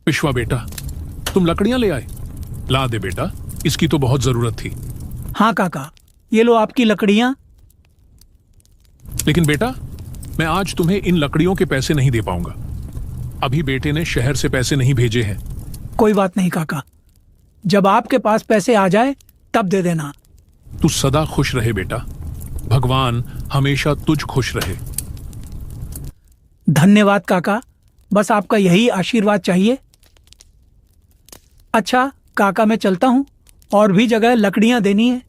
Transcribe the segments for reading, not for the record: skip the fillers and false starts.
विश्वा बेटा, तुम लकड़ियां ले आए? ला दे बेटा, इसकी तो बहुत जरूरत थी। हाँ काका, ये लो आपकी लकड़ियां। लेकिन बेटा, मैं आज तुम्हें इन लकड़ियों के पैसे नहीं दे पाऊंगा। अभी बेटे ने शहर से पैसे नहीं भेजे हैं। कोई बात नहीं काका, जब आपके पास पैसे आ जाए तब दे देना। तू सदा खुश रहे बेटा, भगवान हमेशा तुझ खुश रहे। धन्यवाद काका, बस आपका यही आशीर्वाद चाहिए। अच्छा काका, मैं चलता हूँ, और भी जगह लकड़ियां देनी है।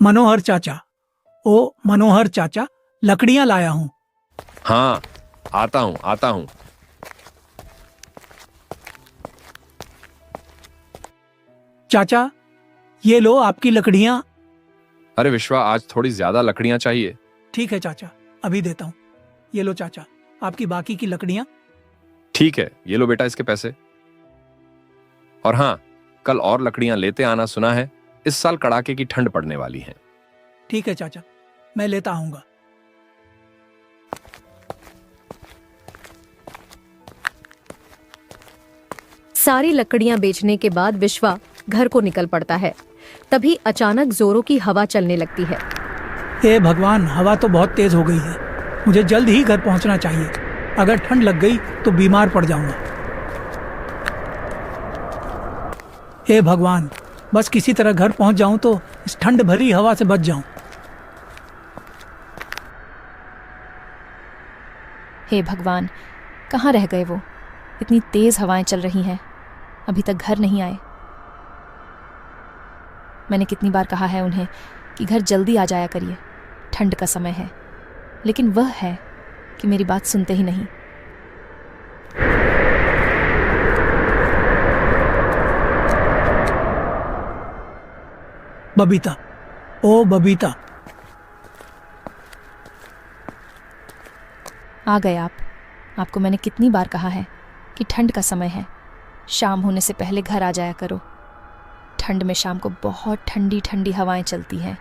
मनोहर चाचा, ओ मनोहर चाचा, लकड़ियां लाया हूं। हाँ, आता हूं। चाचा, ये लो आपकी लकड़ियां। अरे विश्वा, आज थोड़ी ज्यादा लकड़ियां चाहिए। ठीक है चाचा, अभी देता हूं। ये लो चाचा, आपकी बाकी की लकड़ियां। ठीक है, ये लो बेटा इसके पैसे। और हाँ, कल और लकड़ियां लेते आना, सुना है इस साल कड़ाके की ठंड पड़ने वाली है। ठीक है चाचा, मैं लेता आऊंगा। सारी लकड़ियां बेचने के बाद विश्वा घर को निकल पड़ता है। तभी अचानक जोरों की हवा चलने लगती है। हे भगवान, हवा तो बहुत तेज हो गई है। मुझे जल्द ही घर पहुंचना चाहिए। अगर ठंड लग गई तो बीमार पड़ जाऊंगा। हे भगवान, बस किसी तरह घर पहुंच जाऊं तो इस ठंड भरी हवा से बच जाऊं। हे भगवान, कहाँ रह गए वो? इतनी तेज हवाएं चल रही हैं, अभी तक घर नहीं आए। मैंने कितनी बार कहा है उन्हें कि घर जल्दी आ जाया करिए, ठंड का समय है, लेकिन वह है कि मेरी बात सुनते ही नहीं। बबीता, ओ बबीता। आ गए आप। आपको मैंने कितनी बार कहा है कि ठंड का समय है, शाम होने से पहले घर आ जाया करो। ठंड में शाम को बहुत ठंडी ठंडी हवाएं चलती हैं।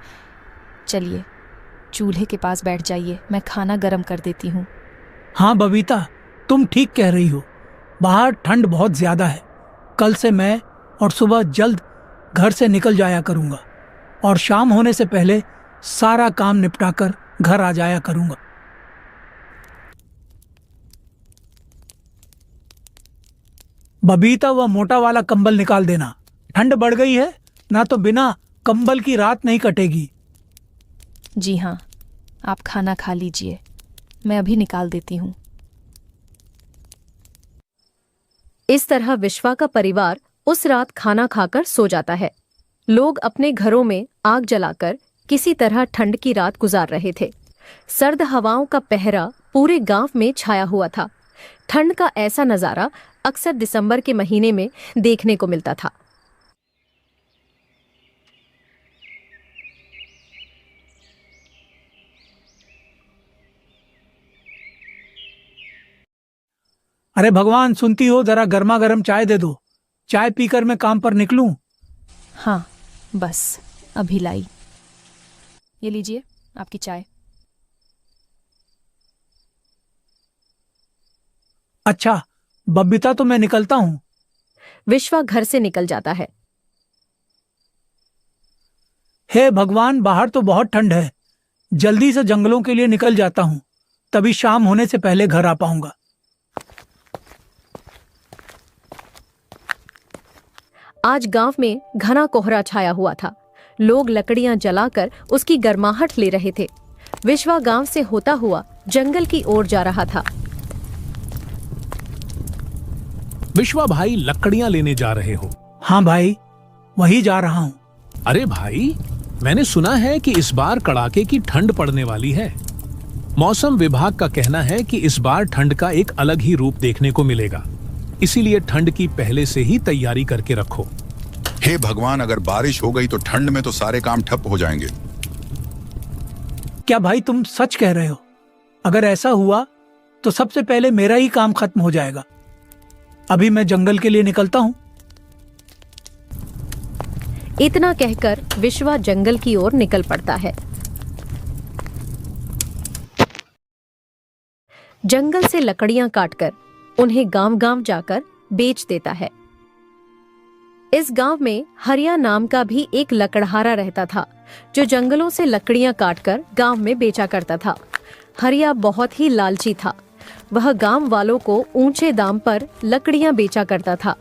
चलिए चूल्हे के पास बैठ जाइए, मैं खाना गर्म कर देती हूँ। हाँ बबीता, तुम ठीक कह रही हो। बाहर ठंड बहुत ज्यादा है। कल से मैं और सुबह जल्द घर से निकल जाया करूंगा और शाम होने से पहले सारा काम निपटाकर घर आ जाया करूंगा। बबीता, वह मोटा वाला कंबल निकाल देना। ठंड बढ़ गई है ना, तो बिना कंबल की रात नहीं कटेगी। जी हाँ, आप खाना खा लीजिए, मैं अभी निकाल देती हूँ। इस तरह विश्वा का परिवार उस रात खाना खाकर सो जाता है। लोग अपने घरों में आग जलाकर किसी तरह ठंड की रात गुजार रहे थे। सर्द हवाओं का पहरा पूरे गांव में छाया हुआ था। ठंड का ऐसा नजारा अक्सर दिसंबर के महीने में देखने को मिलता था। अरे भगवान, सुनती हो, जरा गर्मा गर्म चाय दे दो। चाय पीकर मैं काम पर निकलूं। हाँ बस अभी लाई। ये लीजिए आपकी चाय। अच्छा बबीता, तो मैं निकलता हूँ। विश्वा घर से निकल जाता है। हे भगवान, बाहर तो बहुत ठंड है। जल्दी से जंगलों के लिए निकल जाता हूँ, तभी शाम होने से पहले घर आ पाऊंगा। आज गांव में घना कोहरा छाया हुआ था। लोग लकड़ियां जलाकर उसकी गर्माहट ले रहे थे। विश्वा गांव से होता हुआ जंगल की ओर जा रहा था। विश्वा भाई, लकड़ियां लेने जा रहे हो? हाँ भाई, वही जा रहा हूँ। अरे भाई, मैंने सुना है कि इस बार कड़ाके की ठंड पड़ने वाली है। मौसम विभाग का कहना है कि इस बार ठंड का एक अलग ही रूप देखने को मिलेगा, इसीलिए ठंड की पहले से ही तैयारी करके रखो। हे भगवान, अगर बारिश हो गई तो ठंड में तो सारे काम ठप हो जाएंगे। क्या भाई तुम सच कह रहे हो? अगर ऐसा हुआ तो सबसे पहले मेरा ही काम खत्म हो जाएगा। अभी मैं जंगल के लिए निकलता हूँ। इतना कहकर विश्वा जंगल की ओर निकल पड़ता है। जंगल से लकड़ियां काटकर उन्हें गांव-गांव जाकर बेच देता है। इस गांव में हरिया नाम का भी एक लकड़हारा रहता था, जो जंगलों से लकड़ियां काटकर गांव में बेचा करता था। हरिया बहुत ही लालची था। वह गांव वालों को ऊंचे दाम पर लकड़ियां बेचा करता था।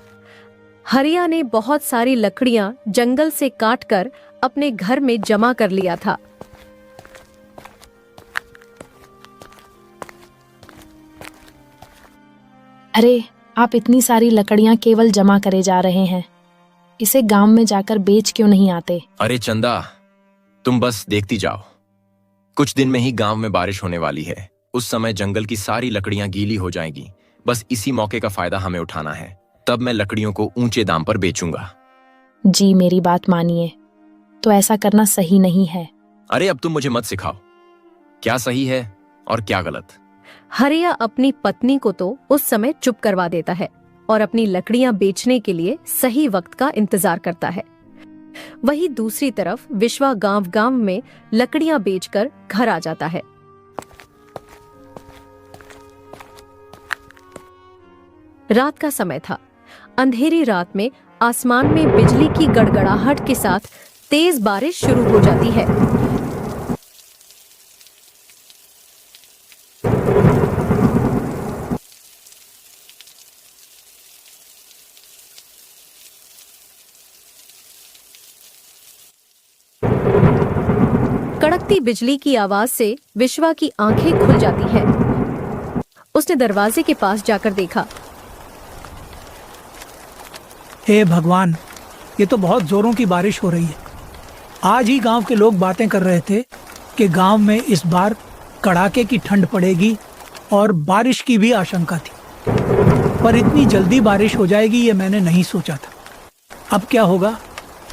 हरिया ने बहुत सारी लकड़ियां जंगल से काटकर अपने घर में जमा कर लिया था। अरे, आप इतनी सारी लकड़ियां केवल जमा करे जा रहे हैं। इसे गांव में जाकर बेच क्यों नहीं आते? अरे चंदा, तुम बस देखती जाओ। कुछ दिन में ही गांव में बारिश होने वाली है। उस समय जंगल की सारी लकड़ियां गीली हो जाएंगी। बस इसी मौके का फायदा हमें उठाना है। तब मैं लकड़ियों को ऊंचे दाम पर बेचूंगा। जी, मेरी बात मानिए, तो ऐसा करना सही नहीं है। अरे अब तुम मुझे मत सिखाओ क्या सही है और क्या गलत। हरिया अपनी पत्नी को तो उस समय चुप करवा देता है और अपनी लकड़ियां बेचने के लिए सही वक्त का इंतजार करता है। वहीं दूसरी तरफ विश्वा गांव-गांव में लकड़ियां बेचकर घर आ जाता है। रात का समय था। अंधेरी रात में आसमान में बिजली की गड़गड़ाहट के साथ तेज बारिश शुरू हो जाती है। कड़कती बिजली की आवाज से विश्वा की आंखें खुल जाती हैं। उसने दरवाजे के पास जाकर देखा। हे भगवान, ये तो बहुत जोरों की बारिश हो रही है। आज ही गांव के लोग बातें कर रहे थे कि गांव में इस बार कड़ाके की ठंड पड़ेगी और बारिश की भी आशंका थी, पर इतनी जल्दी बारिश हो जाएगी ये मैंने नहीं सोचा था। अब क्या होगा?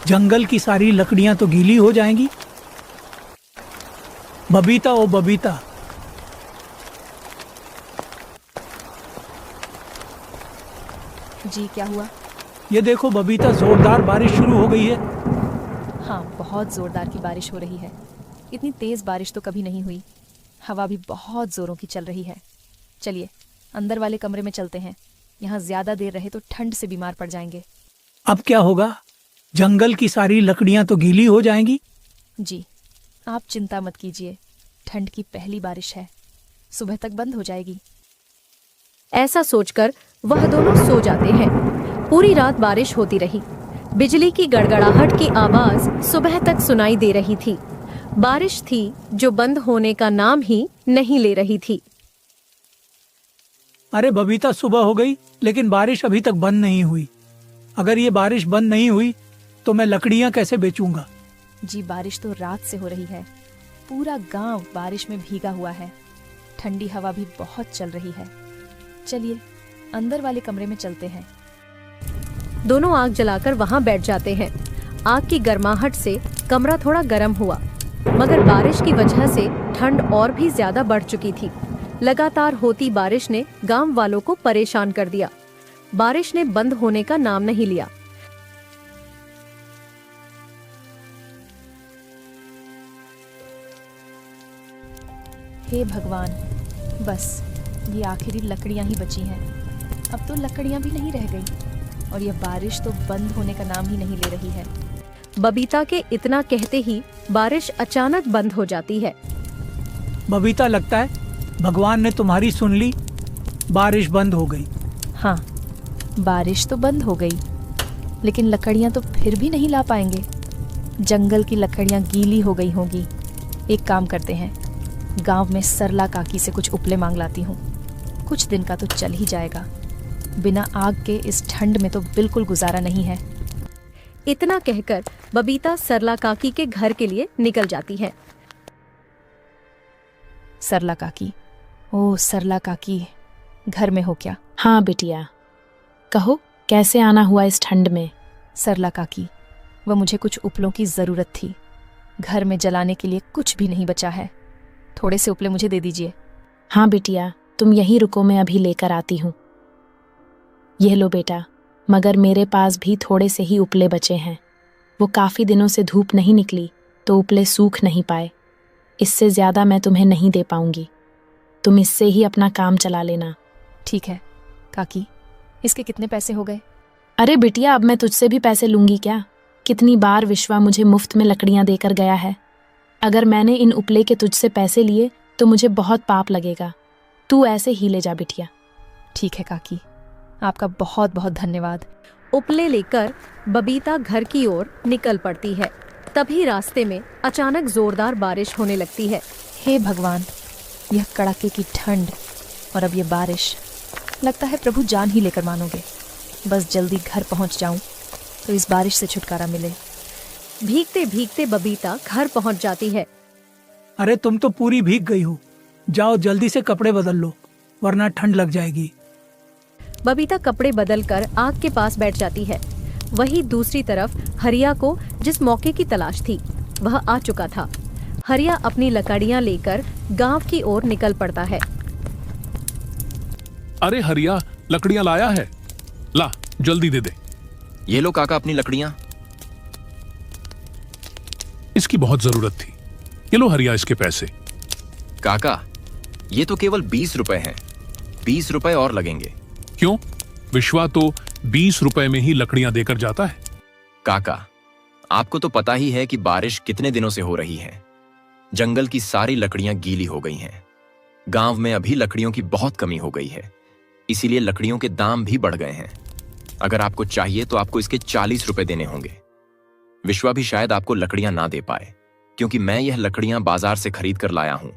जंगल की सारी लकड़ियां तो गीली हो जाएंगी। बबीता, ओ बबीता, जी क्या हुआ? ये देखो बबीता, जोरदार बारिश शुरू हो गई है। हाँ, बहुत जोरदार की बारिश हो रही है। इतनी तेज बारिश तो कभी नहीं हुई। हवा भी बहुत जोरों की चल रही है। चलिए अंदर वाले कमरे में चलते हैं। यहाँ ज्यादा देर रहे तो ठंड से बीमार पड़ जाएंगे। अब क्या होगा? जंगल की सारी लकड़ियां तो गीली हो जाएंगी। जी, आप चिंता मत कीजिए। ठंड की पहली बारिश है, सुबह तक बंद हो जाएगी। ऐसा सोचकर वह दोनों सो जाते हैं। पूरी रात बारिश होती रही। बिजली की गड़गड़ाहट की आवाज सुबह तक सुनाई दे रही थी। बारिश थी जो बंद होने का नाम ही नहीं ले रही थी। अरे बबीता, सुबह हो गई लेकिन बारिश अभी तक बंद नहीं हुई। अगर ये बारिश बंद नहीं हुई तो मैं लकड़ियां कैसे बेचूंगा? जी, बारिश तो रात से हो रही है। पूरा गांव बारिश में भीगा हुआ है। ठंडी हवा भी बहुत चल रही है। चलिए अंदर वाले कमरे में चलते हैं। दोनों आग जलाकर वहां बैठ जाते हैं। आग की गर्माहट से कमरा थोड़ा गर्म हुआ, मगर बारिश की वजह से ठंड और भी ज्यादा बढ़ चुकी थी। लगातार होती बारिश ने गांव वालों को परेशान कर दिया। बारिश ने बंद होने का नाम नहीं लिया। हे भगवान, बस ये आखिरी लकड़ियां ही बची हैं। अब तो लकड़ियां भी नहीं रह गई और यह बारिश तो बंद होने का नाम ही नहीं ले रही है। बबीता के इतना कहते ही बारिश अचानक बंद हो जाती है। बबीता, लगता है भगवान ने तुम्हारी सुन ली। बारिश बंद हो गई। हाँ, बारिश तो बंद हो गई, लेकिन लकड़ियां तो फिर भी नहीं ला पाएंगे। जंगल की लकड़ियां गीली हो गई होंगी। एक काम करते हैं, गांव में सरला काकी से कुछ उपले मांग लाती हूँ। कुछ दिन का तो चल ही जाएगा। बिना आग के इस ठंड में तो बिल्कुल गुजारा नहीं है। इतना कहकर बबीता सरला काकी के घर के लिए निकल जाती है। सरला काकी, ओ सरला काकी, घर में हो क्या? हाँ बिटिया, कहो कैसे आना हुआ इस ठंड में? सरला काकी, वह मुझे कुछ उपलों की ज़रूरत थी। घर में जलाने के लिए कुछ भी नहीं बचा है। थोड़े से उपले मुझे दे दीजिए। हाँ बिटिया, तुम यहीं रुको, मैं अभी लेकर आती हूँ। यह लो बेटा, मगर मेरे पास भी थोड़े से ही उपले बचे हैं। वो काफ़ी दिनों से धूप नहीं निकली तो उपले सूख नहीं पाए। इससे ज़्यादा मैं तुम्हें नहीं दे पाऊंगी। तुम इससे ही अपना काम चला लेना। ठीक है काकी, इसके कितने पैसे हो गए? अरे बिटिया, अब मैं तुझसे भी पैसे लूंगी क्या? कितनी बार विश्वा मुझे मुफ्त में लकड़ियां देकर गया है। अगर मैंने इन उपले के तुझसे पैसे लिए तो मुझे बहुत पाप लगेगा। तू ऐसे ही ले जा बिटिया। ठीक है काकी, आपका बहुत बहुत धन्यवाद। उपले लेकर बबीता घर की ओर निकल पड़ती है। तभी रास्ते में अचानक जोरदार बारिश होने लगती है। हे भगवान, यह कड़ाके की ठंड और अब ये बारिश, लगता है प्रभु जान ही लेकर मानोगे। बस जल्दी घर पहुंच जाऊं तो इस बारिश से छुटकारा मिले। भीगते भीगते बबीता घर पहुंच जाती है। अरे तुम तो पूरी भीग गई हो, जाओ जल्दी से कपड़े बदल लो वरना ठंड लग जाएगी। बबीता कपड़े बदलकर आग के पास बैठ जाती है। वहीं दूसरी तरफ हरिया को जिस मौके की तलाश थी वह आ चुका था। हरिया अपनी लकड़ियां लेकर गांव की ओर निकल पड़ता है। अरे हरिया, लकड़ियां लाया है? ला, जल्दी दे दे। ये लो काका अपनी लकड़ियां। इसकी बहुत जरूरत थी। ये लो हरिया, इसके पैसे। काका, ये तो केवल 20 रुपए हैं। 20 रुपए और लगेंगे। क्यों? विश्वा तो 20 रुपए में ही लकड़ियां देकर जाता है। काका, आपको तो पता ही है कि बारिश कितने दिनों से हो रही है। जंगल की सारी लकड़ियां गीली हो गई हैं। गांव में अभी लकड़ियों की बहुत कमी हो गई है, इसीलिए लकड़ियों के दाम भी बढ़ गए हैं। अगर आपको चाहिए तो आपको इसके 40 रुपए देने होंगे। विश्वा भी शायद आपको लकड़ियां ना दे पाए, क्योंकि मैं यह लकड़ियां बाजार से खरीद कर लाया हूं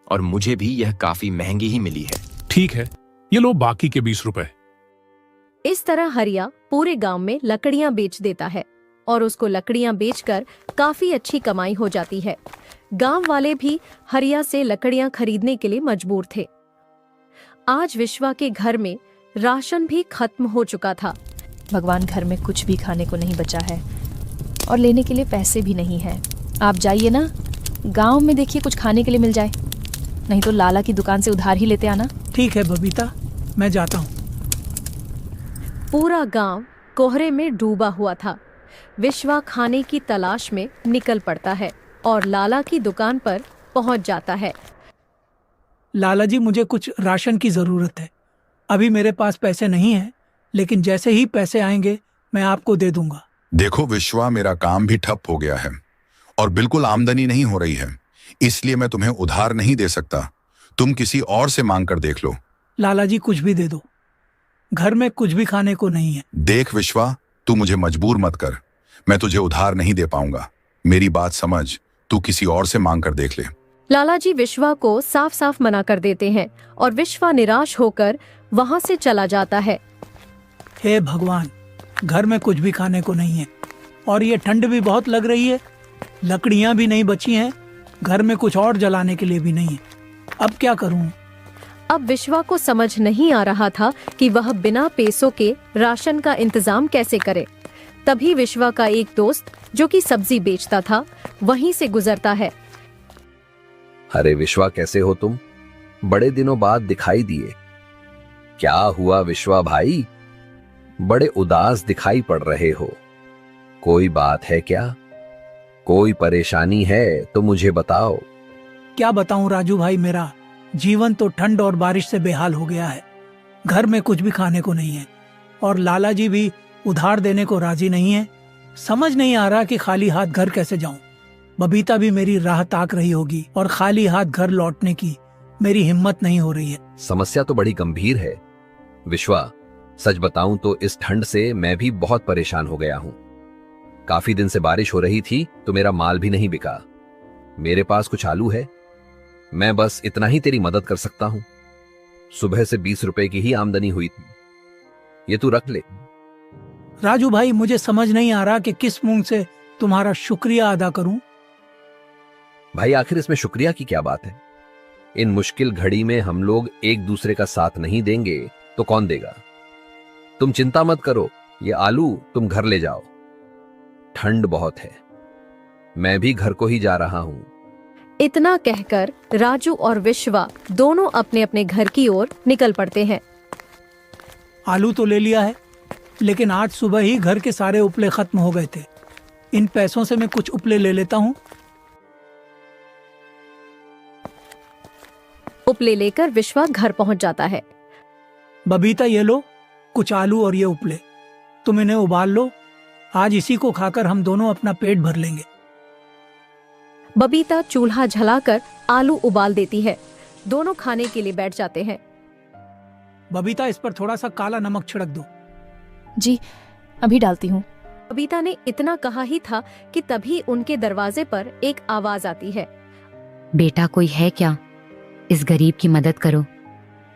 और मुझे भी यह काफी महंगी ही मिली है। ठीक है, ये लो बाकी के 20 रुपए। इस तरह हरिया पूरे गांव में लकड़ियां बेच देता है और उसको लकड़ियां बेचकर काफी अच्छी कमाई हो जाती है। गांव वाले भी हरिया से लकड़ियां खरीदने के लिए मजबूर थे। आज विश्वा के घर में राशन भी खत्म हो चुका था। भगवान, घर में कुछ भी खाने को नहीं बचा है और लेने के लिए पैसे भी नहीं है। आप जाइए ना, गांव में देखिए कुछ खाने के लिए मिल जाए, नहीं तो लाला की दुकान से उधार ही लेते आना। ठीक है बबीता, मैं जाता हूँ। पूरा गांव कोहरे में डूबा हुआ था। विश्वा खाने की तलाश में निकल पड़ता है और लाला की दुकान पर पहुंच जाता है। लाला जी, मुझे कुछ राशन की जरूरत है। अभी मेरे पास पैसे नहीं हैं, लेकिन जैसे ही पैसे आएंगे मैं आपको दे दूंगा। देखो विश्वा, मेरा काम भी ठप हो गया है और बिल्कुल आमदनी नहीं हो रही है, इसलिए मैं तुम्हें उधार नहीं दे सकता। तुम किसी और से मांग कर देख लो। लाला जी, कुछ भी दे दो, घर में कुछ भी खाने को नहीं है। देख विश्वा, तू मुझे मजबूर मत कर। मैं तुझे उधार नहीं दे पाऊंगा। मेरी बात समझ, तू किसी और से मांग कर देख ले। लाला जी विश्वा को साफ साफ मना कर देते हैं और विश्वा निराश होकर वहां से चला जाता है। हे भगवान, घर में कुछ भी खाने को नहीं है और ये ठंड भी बहुत लग रही है। लकड़ियां भी नहीं बची हैं, घर में कुछ और जलाने के लिए भी नहीं है। अब क्या करूं? अब विश्वा को समझ नहीं आ रहा था कि वह बिना पैसों के राशन का इंतजाम कैसे करे। तभी विश्वा का एक दोस्त जो कि सब्जी बेचता था वहीं से गुजरता है। अरे विश्वा, कैसे हो तुम? बड़े दिनों बाद दिखाई दिए। क्या हुआ विश्वा भाई? बड़े उदास दिखाई पड़ रहे हो। कोई बात है क्या? कोई परेशानी है तो मुझे बताओ। क्या बताऊं राजू भाई, मेरा जीवन तो ठंड और बारिश से बेहाल हो गया है। घर में कुछ भी खाने को नहीं है और लाला जी भी उधार देने को राजी नहीं है। समझ नहीं आ रहा कि खाली हाथ घर कैसे जाऊं। बबीता भी मेरी राह ताक रही होगी और खाली हाथ घर लौटने की मेरी हिम्मत नहीं हो रही है। समस्या तो बड़ी गंभीर है विश्वा। सच बताऊं तो इस ठंड से मैं भी बहुत परेशान हो गया हूं। काफी दिन से बारिश हो रही थी तो मेरा माल भी नहीं बिका। मेरे पास कुछ आलू है, मैं बस इतना ही तेरी मदद कर सकता हूं। सुबह से 20 रुपए की ही आमदनी हुई थी, ये तू रख ले। राजू भाई, मुझे समझ नहीं आ रहा कि किस मुंह से तुम्हारा शुक्रिया अदा करूं। भाई, आखिर इसमें शुक्रिया की क्या बात है? इन मुश्किल घड़ी में हम लोग एक दूसरे का साथ नहीं देंगे तो कौन देगा? तुम चिंता मत करो, ये आलू तुम घर ले जाओ। ठंड बहुत है। मैं भी घर को ही जा रहा हूं। इतना कहकर राजू और विश्वा दोनों अपने अपने घर की ओर निकल पड़ते हैं। आलू तो ले लिया है, लेकिन आज सुबह ही घर के सारे उपले खत्म हो गए थे। इन पैसों से मैं कुछ उपले ले लेता हूँ। उपले लेकर विश्वा घर पहुंच जाता है। बबीता, ये लो कुछ आलू और ये उपले, तुम इन्हें उबाल लो। आज इसी को खाकर हम दोनों अपना पेट भर लेंगे। बबीता चूल्हा जलाकर आलू उबाल देती है। दोनों खाने के लिए बैठ जाते हैं। बबीता, इस पर थोड़ा सा काला नमक छिड़क दो। जी, अभी डालती हूँ। बबीता ने इतना कहा ही था कि तभी उनके दरवाजे पर एक आवाज आती है। बेटा, कोई है क्या? इस गरीब की मदद करो,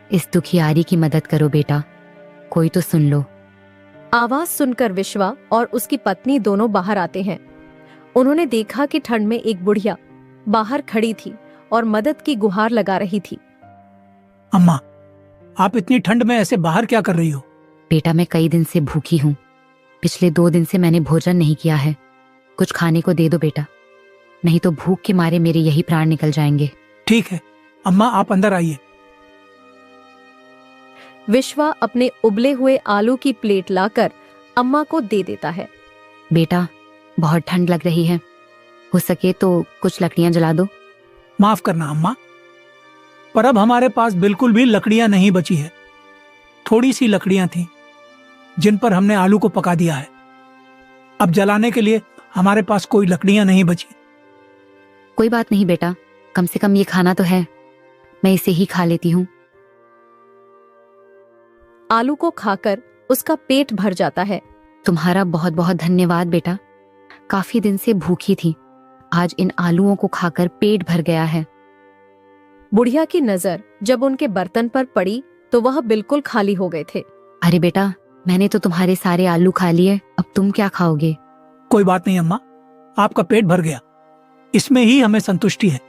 इस दुखियारी की मदद करो बेटा, कोई तो सुन लो। आवाज सुनकर विश्वा और उसकी पत्नी दोनों बाहर आते हैं। उन्होंने देखा कि ठंड में एक बुढ़िया बाहर खड़ी थी और मदद की गुहार लगा रही थी। अम्मा, आप इतनी ठंड में ऐसे बाहर क्या कर रही हो? बेटा, मैं कई दिन से भूखी हूँ। पिछले 2 दिन से मैंने भोजन नहीं किया है। कुछ खाने को दे दो बेटा, नहीं तो भूख के मारे मेरे यही प्राण निकल जाएंगे। ठीक है अम्मा, आप अंदर आइए। विश्वा अपने उबले हुए आलू की प्लेट लाकर अम्मा को दे देता है। बेटा, बहुत ठंड लग रही है, हो सके तो कुछ लकड़ियां जला दो। माफ करना अम्मा, पर अब हमारे पास बिल्कुल भी लकड़ियां नहीं बची है। थोड़ी सी लकड़ियां थीं जिन पर हमने आलू को पका दिया है। अब जलाने के लिए हमारे पास कोई लकड़ियां नहीं बची। कोई बात नहीं बेटा, कम से कम ये खाना तो है, मैं इसे ही खा लेती हूँ। आलू को खाकर उसका पेट भर जाता है। तुम्हारा बहुत बहुत धन्यवाद बेटा, काफी दिन से भूखी थी, आज इन आलूओं को खाकर पेट भर गया है। बुढ़िया की नजर जब उनके बर्तन पर पड़ी तो वह बिल्कुल खाली हो गए थे। अरे बेटा, मैंने तो तुम्हारे सारे आलू खा लिए, अब तुम क्या खाओगे? कोई बात नहीं अम्मा, आपका पेट भर गया, इसमें ही हमें संतुष्टि है।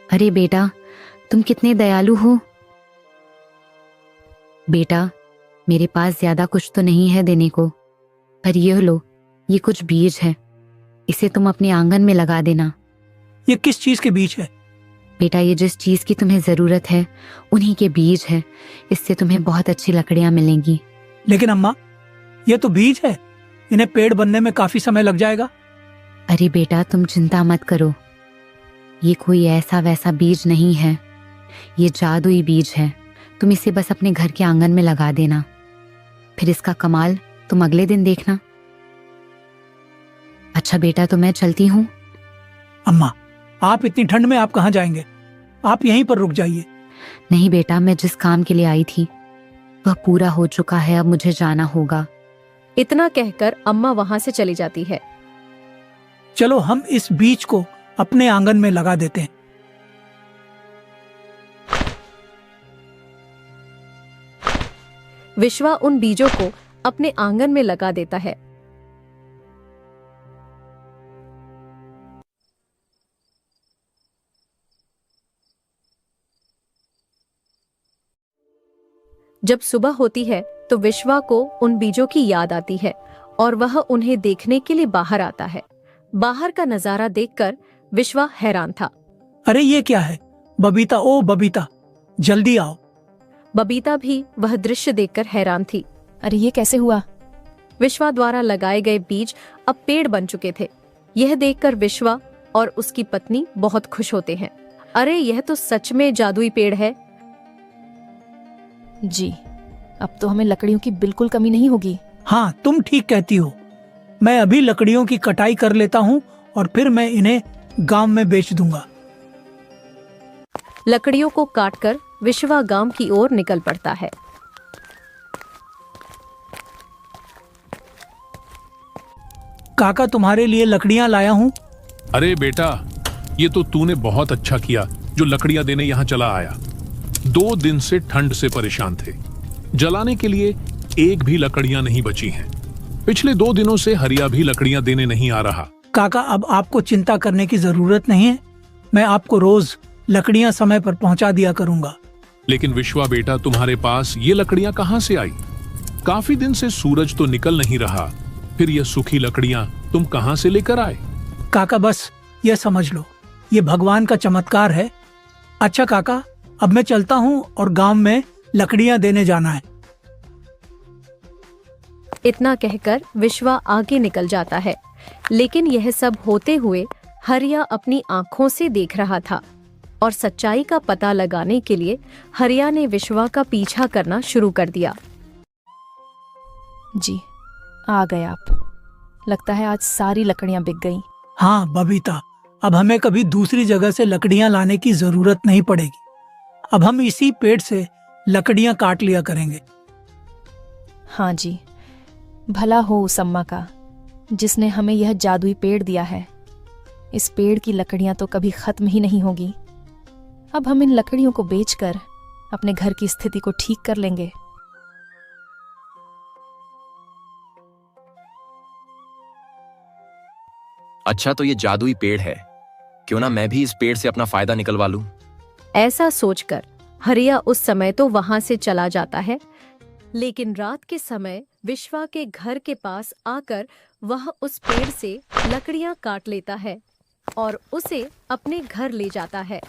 अरे बेटा, तुम कितने दयालु हो। बेटा, मेरे पास ज्यादा कुछ तो नहीं है देने को, पर ये लो, ये कुछ बीज है, इसे तुम अपने आंगन में लगा देना। ये किस चीज के बीज है? बेटा, ये जिस चीज की तुम्हें जरूरत है उन्हीं के बीज है, इससे तुम्हें बहुत अच्छी लकड़ियां मिलेंगी। लेकिन अम्मा, ये तो बीज है, इन्हें पेड़ बनने में काफी समय लग जाएगा। अरे बेटा, तुम चिंता मत करो, ये कोई ऐसा वैसा बीज नहीं है, ये जादुई बीज है। तुम इसे बस अपने घर के आंगन में लगा देना, फिर इसका कमाल तुम अगले दिन देखना। अच्छा बेटा, तो मैं चलती हूँ। अम्मा, आप इतनी ठंड में आप कहाँ जाएंगे? आप यहीं पर रुक जाइए। नहीं बेटा, मैं जिस काम के लिए आई थी वह पूरा हो चुका है, अब मुझे जाना होगा। इतना कहकर अम्मा वहां से चली जाती है। चलो हम इस बीज को अपने आंगन में लगा देते हैं। विश्वा उन बीजों को अपने आंगन में लगा देता है। जब सुबह होती है तो विश्वा को उन बीजों की याद आती है और वह उन्हें देखने के लिए बाहर आता है। बाहर का नजारा देखकर विश्वा हैरान था। अरे ये क्या है? बबीता, ओ बबीता, जल्दी आओ। बबीता भी वह दृश्य देखकर हैरान थी। अरे ये कैसे हुआ? विश्वा द्वारा लगाए गए बीज अब पेड़ बन चुके थे। यह देखकर विश्वा और उसकी पत्नी बहुत खुश होते हैं। अरे यह तो सच में जादुई पेड़ है। जी, अब तो हमें लकड़ियों की बिल्कुल कमी नहीं होगी। हाँ, तुम ठीक कहती हो। मैं अभी लकड़ियों की कटाई कर लेता हूँ और फिर मैं इन्हें गांव में बेच दूंगा। लकड़ियों को काटकर विश्वा गांव की ओर निकल पड़ता है। काका, तुम्हारे लिए लकड़ियां लाया हूँ। अरे बेटा, ये तो तूने बहुत अच्छा किया जो लकड़ियां देने यहाँ चला आया। 2 दिन से ठंड से परेशान थे, जलाने के लिए एक भी लकड़ियां नहीं बची हैं। पिछले 2 दिनों से हरिया भी लकड़ियां देने नहीं आ रहा। काका, अब आपको चिंता करने की जरूरत नहीं है, मैं आपको रोज लकड़ियां समय पर पहुंचा दिया करूंगा। लेकिन विश्वा बेटा, तुम्हारे पास ये लकड़ियां कहाँ से आई? काफी दिन से सूरज तो निकल नहीं रहा, फिर ये सूखी लकड़ियां तुम कहां से लेकर आए? काका बस ये समझ लो, ये भगवान का चमत्कार है। अच्छा काका, अब मैं चलता हूँ और गांव में लकड़ियां देने जाना है। इतना कहकर विश्वा आगे निकल जाता है, लेकिन यह सब होते हुए हरिया अपनी आंखों से देख रहा था और सच्चाई का पता लगाने के लिए हरिया ने विश्वा का पीछा करना शुरू कर दिया। जी, आ गए आप। लगता है आज सारी लकड़ियां बिक गईं। हाँ बबीता, अब हमें कभी दूसरी जगह से लकड़ियां लाने की जरूरत नहीं पड़ेगी। अब हम इसी पेड़ से लकड़ियां काट लिया करेंगे। हाँ जी, भला हो उस अम्मा का जिसने हमें यह जादुई पेड़ दिया है। इस पेड़ की लकड़ियां तो कभी खत्म ही नहीं होगी। अब हम इन लकड़ियों को बेचकर अपने घर की स्थिति को ठीक कर लेंगे। अच्छा, तो ये जादुई पेड़ है, क्यों ना मैं भी इस पेड़ से अपना फायदा निकलवा लूं। ऐसा सोचकर हरिया उस समय तो वहां से चला जाता है, लेकिन रात के समय विश्वा के घर के पास आकर वह उस पेड़ से लकड़ियां काट लेता है और उसे अपने घर ले जाता है।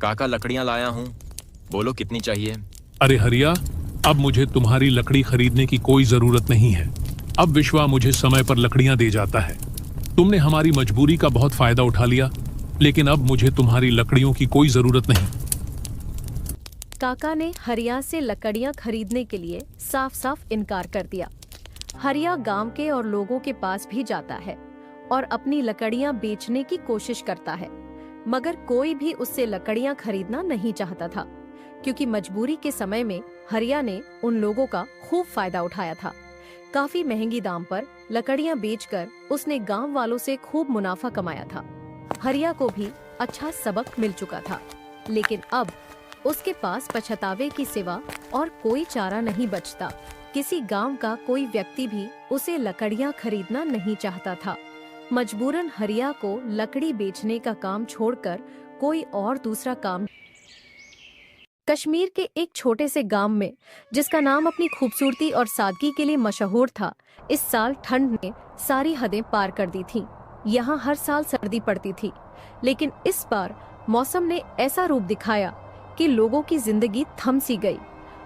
काका, लकड़ियां लाया हूं, बोलो कितनी चाहिए? अरे हरिया, अब मुझे तुम्हारी लकड़ी खरीदने की कोई जरूरत नहीं है। अब विश्वा मुझे समय पर लकड़ियां दे जाता है। तुमने हमारी मजबूरी का बहुत फायदा उठा लिया, लेकिन अब मुझे तुम्हारी लकड़ियों की कोई जरूरत नहीं। काका ने हरिया से लकड़ियां खरीदने के लिए साफ साफ इनकार कर दिया। हरिया गांव के और लोगों के पास भी जाता है और अपनी लकड़ियां बेचने की कोशिश करता है, मगर कोई भी उससे लकड़ियां खरीदना नहीं चाहता था, क्योंकि मजबूरी के समय में हरिया ने उन लोगों का खूब फायदा उठाया था। काफी महंगी दाम पर लकड़ियां बेचकर उसने गांव वालों से खूब मुनाफा कमाया था। हरिया को भी अच्छा सबक मिल चुका था, लेकिन अब उसके पास पछतावे की सिवा और कोई चारा नहीं बचता। किसी गांव का कोई व्यक्ति भी उसे लकड़ियां खरीदना नहीं चाहता था। मजबूरन हरिया को लकड़ी बेचने का काम छोड़कर कोई और दूसरा काम। कश्मीर के एक छोटे से गांव में, जिसका नाम अपनी खूबसूरती और सादगी के लिए मशहूर था, इस साल ठंड ने सारी हदें पार कर दी थीं। यहाँ हर साल सर्दी पड़ती थी, लेकिन इस बार मौसम ने ऐसा रूप दिखाया कि लोगों की जिंदगी थम सी गई।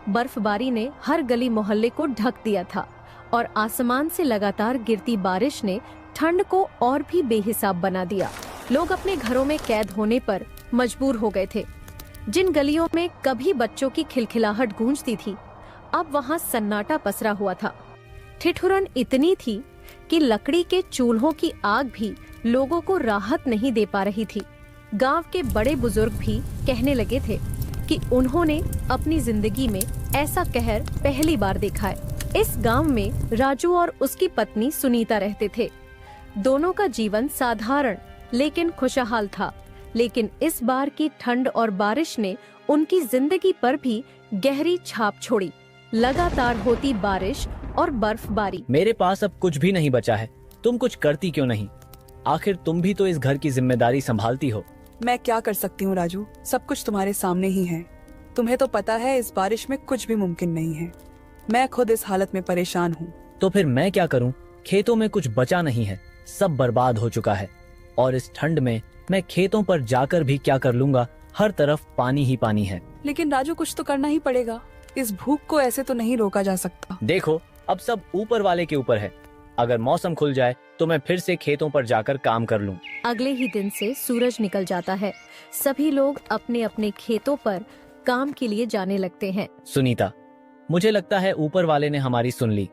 बर्फबारी ने हर गली मोहल्ले को ढक दिया था और आसमान से लगातार गिरती बारिश ने ठंड को और भी बेहिसाब बना दिया। लोग अपने घरों में कैद होने पर मजबूर हो गए थे। जिन गलियों में कभी बच्चों की खिलखिलाहट गूंजती थी, अब वहां सन्नाटा पसरा हुआ था। ठिठुरन इतनी थी कि लकड़ी के चूल्हों की आग भी लोगों को राहत नहीं दे पा रही थी। गांव के बड़े बुजुर्ग भी कहने लगे थे कि उन्होंने अपनी जिंदगी में ऐसा कहर पहली बार देखा है। इस गांव में राजू और उसकी पत्नी सुनीता रहते थे। दोनों का जीवन साधारण लेकिन खुशहाल था, लेकिन इस बार की ठंड और बारिश ने उनकी जिंदगी पर भी गहरी छाप छोड़ी। लगातार होती बारिश और बर्फबारी। मेरे पास अब कुछ भी नहीं बचा है, तुम कुछ करती क्यों नहीं? आखिर तुम भी तो इस घर की जिम्मेदारी संभालती हो। मैं क्या कर सकती हूँ राजू, सब कुछ तुम्हारे सामने ही है। तुम्हें तो पता है इस बारिश में कुछ भी मुमकिन नहीं है। मैं खुद इस हालत में परेशान हूँ। तो फिर मैं क्या करूँ? खेतों में कुछ बचा नहीं है, सब बर्बाद हो चुका है। और इस ठंड में मैं खेतों पर जाकर भी क्या कर लूंगा? हर तरफ पानी ही पानी है। लेकिन राजू कुछ तो करना ही पड़ेगा, इस भूख को ऐसे तो नहीं रोका जा सकता। देखो, अब सब ऊपर वाले के ऊपर है। अगर मौसम खुल जाए तो मैं फिर से खेतों पर जाकर काम कर लूं। अगले ही दिन से सूरज निकल जाता है। सभी लोग अपने अपने खेतों पर काम के लिए जाने लगते हैं। सुनीता, मुझे लगता है ऊपर वाले ने हमारी सुन ली।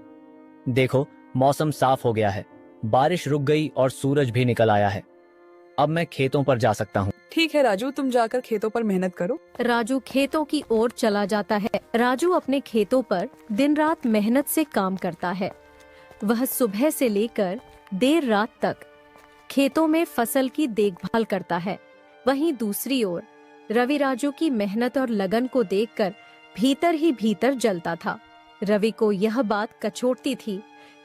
देखो, मौसम साफ हो गया है, बारिश रुक गई और सूरज भी निकल आया है। अब मैं खेतों पर जा सकता हूँ। ठीक है राजू, तुम जाकर खेतों पर मेहनत करो। राजू खेतों की ओर चला जाता है। राजू अपने खेतों पर दिन रात मेहनत से काम करता है। वह सुबह से लेकर देर रात तक खेतों में फसल की देखभाल करता है। वहीं दूसरी ओर रवि राजू की मेहनत और लगन को देखकर भीतर ही भीतर जलता था। रवि को यह बात कचोटती थी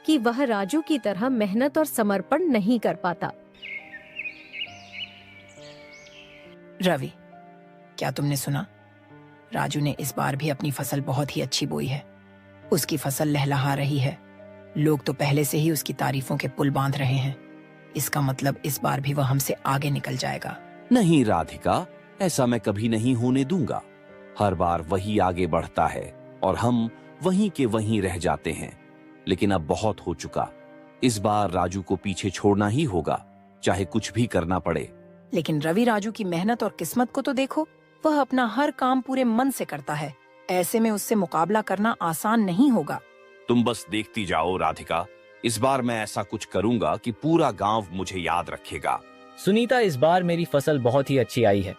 कि वह राजू की तरह मेहनत और समर्पण नहीं कर पाता। रवि, क्या तुमने सुना? राजू ने इस बार भी अपनी फसल बहुत ही अच्छी बोई है। उसकी फसल लहलहा रही है। लोग तो पहले से ही उसकी तारीफों के पुल बांध रहे हैं। इसका मतलब इस बार भी वह हमसे आगे निकल जाएगा। नहीं राधिका, ऐसा मैं कभी नहीं होने दूंगा। हर बार वही आगे बढ़ता है और हम वहीं के वहीं रह जाते हैं। लेकिन अब बहुत हो चुका। इस बार राजू को पीछे छोड़ना ही होगा, चाहे कुछ भी करना पड़े। लेकिन रवि, राजू की मेहनत और किस्मत को तो देखो। वह अपना हर काम पूरे मन से करता है। ऐसे में उससे मुकाबला करना आसान नहीं होगा। तुम बस देखती जाओ राधिका, इस बार मैं ऐसा कुछ करूंगा कि पूरा गांव मुझे याद रखेगा। सुनीता, इस बार मेरी फसल बहुत ही अच्छी आई है।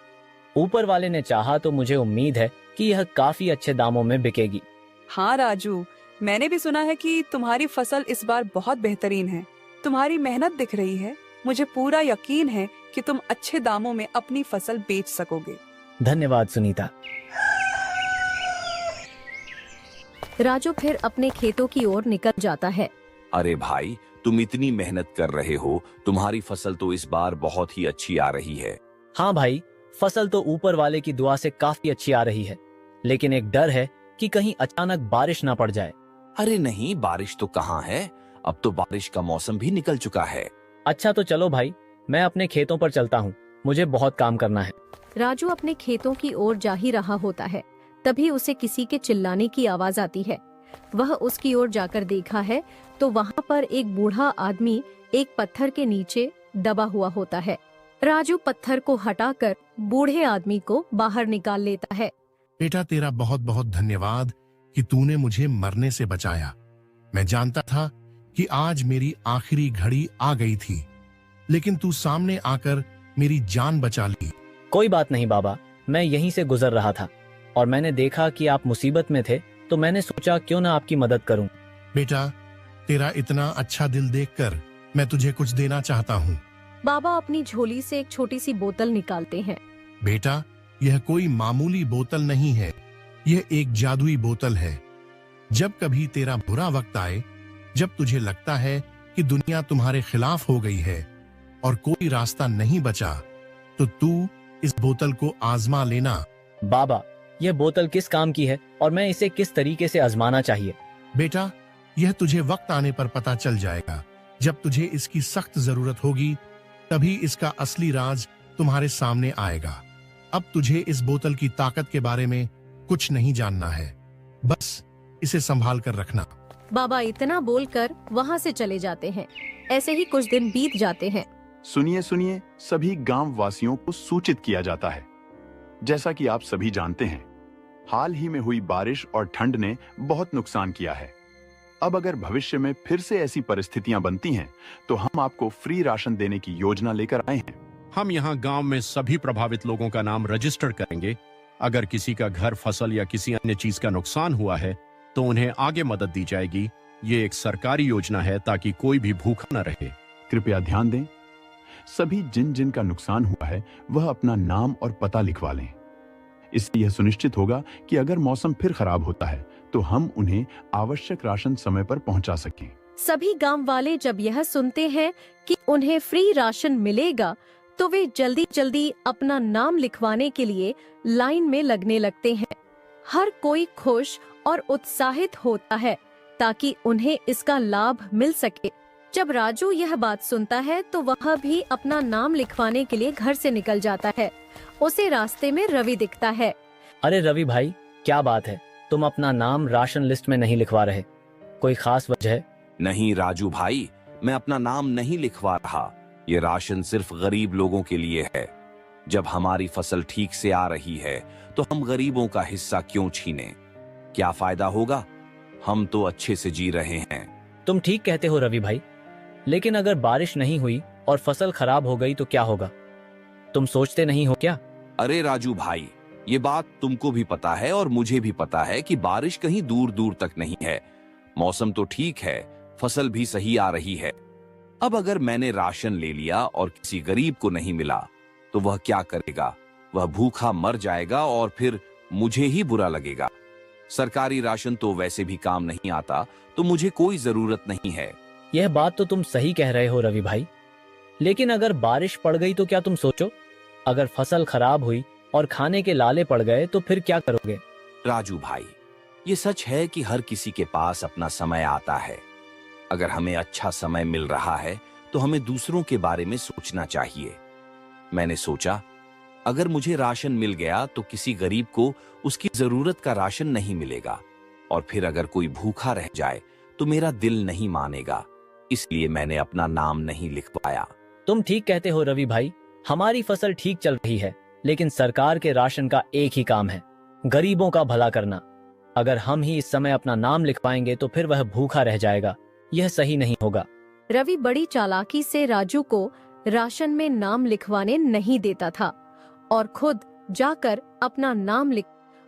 ऊपर वाले ने चाहा तो मुझे उम्मीद है कि यह काफी अच्छे दामों में बिकेगी। हाँ राजू, मैंने भी सुना है कि तुम्हारी फसल इस बार बहुत बेहतरीन है। तुम्हारी मेहनत दिख रही है। मुझे पूरा यकीन है कि तुम अच्छे दामों में अपनी फसल बेच सकोगे। धन्यवाद सुनीता। राजू फिर अपने खेतों की ओर निकल जाता है। अरे भाई, तुम इतनी मेहनत कर रहे हो, तुम्हारी फसल तो इस बार बहुत ही अच्छी आ रही है। हाँ भाई, फसल तो ऊपर वाले की दुआ से काफी अच्छी आ रही है, लेकिन एक डर है कि कहीं अचानक बारिश ना पड़ जाए। अरे नहीं, बारिश तो कहाँ है, अब तो बारिश का मौसम भी निकल चुका है। अच्छा तो चलो भाई, मैं अपने खेतों पर चलता हूँ, मुझे बहुत काम करना है। राजू अपने खेतों की ओर जा ही रहा होता है, तभी उसे किसी के चिल्लाने की आवाज आती है। वह उसकी ओर जाकर देखा है तो वहाँ पर एक बूढ़ा आदमी एक पत्थर के नीचे दबा हुआ होता है। राजू पत्थर को हटाकर बूढ़े आदमी को बाहर निकाल लेता है। बेटा, तेरा बहुत बहुत धन्यवाद कि तूने मुझे मरने से बचाया। मैं जानता था कि आज मेरी आखिरी घड़ी आ गई थी, लेकिन तू सामने आकर मेरी जान बचा ली। कोई बात नहीं बाबा, मैं यहीं से गुजर रहा था और मैंने देखा कि आप मुसीबत में थे, तो मैंने सोचा क्यों ना आपकी मदद करूं। बेटा, तेरा इतना अच्छा दिल देखकर मैं तुझे कुछ देना चाहता हूँ। बाबा अपनी झोली से एक छोटी सी बोतल निकालते हैं। बेटा, यह कोई मामूली बोतल नहीं है, यह एक जादुई बोतल है। जब कभी तेरा बुरा वक्त आए, जब तुझे लगता है कि दुनिया तुम्हारे खिलाफ हो गई है और कोई रास्ता नहीं बचा, तो तू इस बोतल को आजमा लेना। बाबा, यह बोतल किस काम की है और मैं इसे किस तरीके से आजमाना चाहिए? बेटा, यह तुझे वक्त आने पर पता चल जाएगा। जब तुझे इसकी सख्त जरूरत होगी, तभी इसका असली राज तुम्हारे सामने आएगा। अब तुझे इस बोतल की ताकत के बारे में कुछ नहीं जानना है, बस इसे संभाल कर रखना। बाबा इतना बोलकर वहाँ से चले जाते हैं। ऐसे ही कुछ दिन बीत जाते हैं। सुनिए सुनिए, सभी गांव वासियों को सूचित किया जाता है। जैसा कि आप सभी जानते हैं, हाल ही में हुई बारिश और ठंड ने बहुत नुकसान किया है। अब अगर भविष्य में फिर से ऐसी परिस्थितियां बनती हैं, तो हम आपको फ्री राशन देने की योजना लेकर आए हैं। हम यहाँ गांव में सभी प्रभावित लोगों का नाम रजिस्टर करेंगे। अगर किसी का घर, फसल या किसी अन्य चीज का नुकसान हुआ है, तो उन्हें आगे मदद दी जाएगी। ये एक सरकारी योजना है ताकि कोई भी भूखा न रहे। कृपया ध्यान दें, सभी जिन जिन का नुकसान हुआ है वह अपना नाम और पता लिखवा लें। इससे यह सुनिश्चित होगा कि अगर मौसम फिर खराब होता है, तो हम उन्हें आवश्यक राशन समय पर पहुंचा सकें। सभी गांव वाले जब यह सुनते हैं कि उन्हें फ्री राशन मिलेगा, तो वे जल्दी जल्दी अपना नाम लिखवाने के लिए लाइन में लगने लगते हैं। हर कोई खुश और उत्साहित होता है ताकि उन्हें इसका लाभ मिल सके। जब राजू यह बात सुनता है, तो वह भी अपना नाम लिखवाने के लिए घर से निकल जाता है। उसे रास्ते में रवि दिखता है। अरे रवि भाई, क्या बात है, तुम अपना नाम राशन लिस्ट में नहीं लिखवा रहे? कोई खास वजह? नहीं राजू भाई, मैं अपना नाम नहीं लिखवा रहा। ये राशन सिर्फ गरीब लोगों के लिए है। जब हमारी फसल ठीक से आ रही है, तो हम गरीबों का हिस्सा क्यों छीने? क्या फायदा होगा? हम तो अच्छे से जी रहे हैं। तुम ठीक कहते हो रवि भाई, लेकिन अगर बारिश नहीं हुई और फसल खराब हो गई तो क्या होगा? तुम सोचते नहीं हो क्या? अरे राजू भाई, ये बात तुमको भी पता है और मुझे भी पता है कि बारिश कहीं दूर दूर तक नहीं है। मौसम तो ठीक है, फसल भी सही आ रही है। अब अगर मैंने राशन ले लिया और किसी गरीब को नहीं मिला, तो वह क्या करेगा? वह भूखा मर जाएगा और फिर मुझे ही बुरा लगेगा। सरकारी राशन तो वैसे भी काम नहीं आता, तो मुझे कोई जरूरत नहीं है। यह बात तो तुम सही कह रहे हो रवि भाई, लेकिन अगर बारिश पड़ गई तो क्या तुम सोचो, अगर फसल खराब हुई और खाने के लाले पड़ गए तो फिर क्या करोगे? राजू भाई, ये सच है कि हर किसी के पास अपना समय आता है। अगर हमें अच्छा समय मिल रहा है तो हमें दूसरों के बारे में सोचना चाहिए। मैंने सोचा, अगर मुझे राशन मिल गया तो किसी गरीब को उसकी जरूरत का राशन नहीं मिलेगा, और फिर अगर कोई भूखा रह जाए तो मेरा दिल नहीं मानेगा, इसलिए मैंने अपना नाम नहीं लिखवाया। तुम ठीक कहते हो रवि भाई, हमारी फसल ठीक चल रही है, लेकिन सरकार के राशन का एक ही काम है, गरीबों का भला करना। अगर हम ही इस समय अपना नाम लिखवाएंगे तो फिर वह भूखा रह जाएगा, यह सही नहीं होगा। रवि बड़ी चालाकी से राजू को राशन में नाम लिखवाने नहीं देता था और खुद जाकर अपना नाम लिख।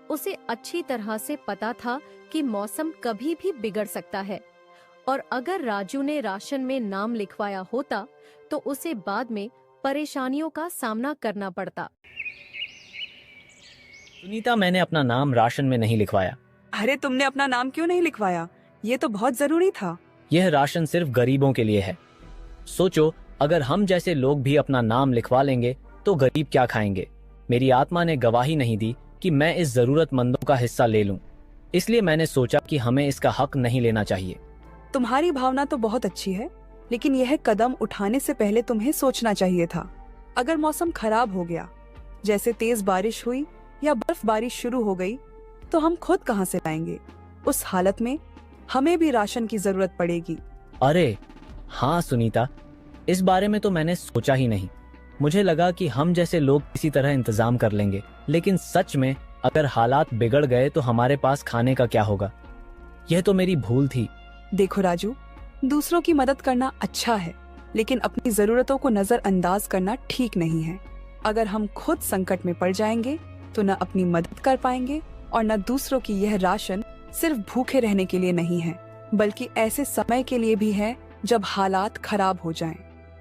उसे अच्छी तरह से पता था कि मौसम कभी भी बिगड़ सकता है, और अगर राजू ने राशन में नाम लिखवाया होता तो उसे बाद में परेशानियों का सामना करना पड़ता। सुनीता, मैंने अपना नाम राशन में नहीं लिखवाया। अरे तुमने अपना नाम क्यों नहीं लिखवाया? ये तो बहुत जरूरी था। यह राशन सिर्फ गरीबों के लिए है। सोचो, अगर हम जैसे लोग भी अपना नाम लिखवा लेंगे तो गरीब क्या खाएंगे? मेरी आत्मा ने गवाही नहीं दी कि मैं इस जरूरतमंदों का हिस्सा ले लूं, इसलिए मैंने सोचा कि हमें इसका हक नहीं लेना चाहिए। तुम्हारी भावना तो बहुत अच्छी है, लेकिन यह कदम उठाने से पहले तुम्हें सोचना चाहिए था। अगर मौसम खराब हो गया, जैसे तेज बारिश हुई या बर्फबारी शुरू हो गई, तो हम खुद कहां से लाएंगे? उस हालत में हमें भी राशन की जरूरत पड़ेगी। अरे हाँ सुनीता, इस बारे में तो मैंने सोचा ही नहीं। मुझे लगा कि हम जैसे लोग किसी तरह इंतजाम कर लेंगे, लेकिन सच में अगर हालात बिगड़ गए तो हमारे पास खाने का क्या होगा? यह तो मेरी भूल थी। देखो राजू, दूसरों की मदद करना अच्छा है, लेकिन अपनी जरूरतों को नजरअंदाज करना ठीक नहीं है। अगर हम खुद संकट में पड़ जाएंगे तो न अपनी मदद कर पाएंगे और न दूसरों की। यह राशन सिर्फ भूखे रहने के लिए नहीं है, बल्कि ऐसे समय के लिए भी है जब हालात खराब हो जाएं।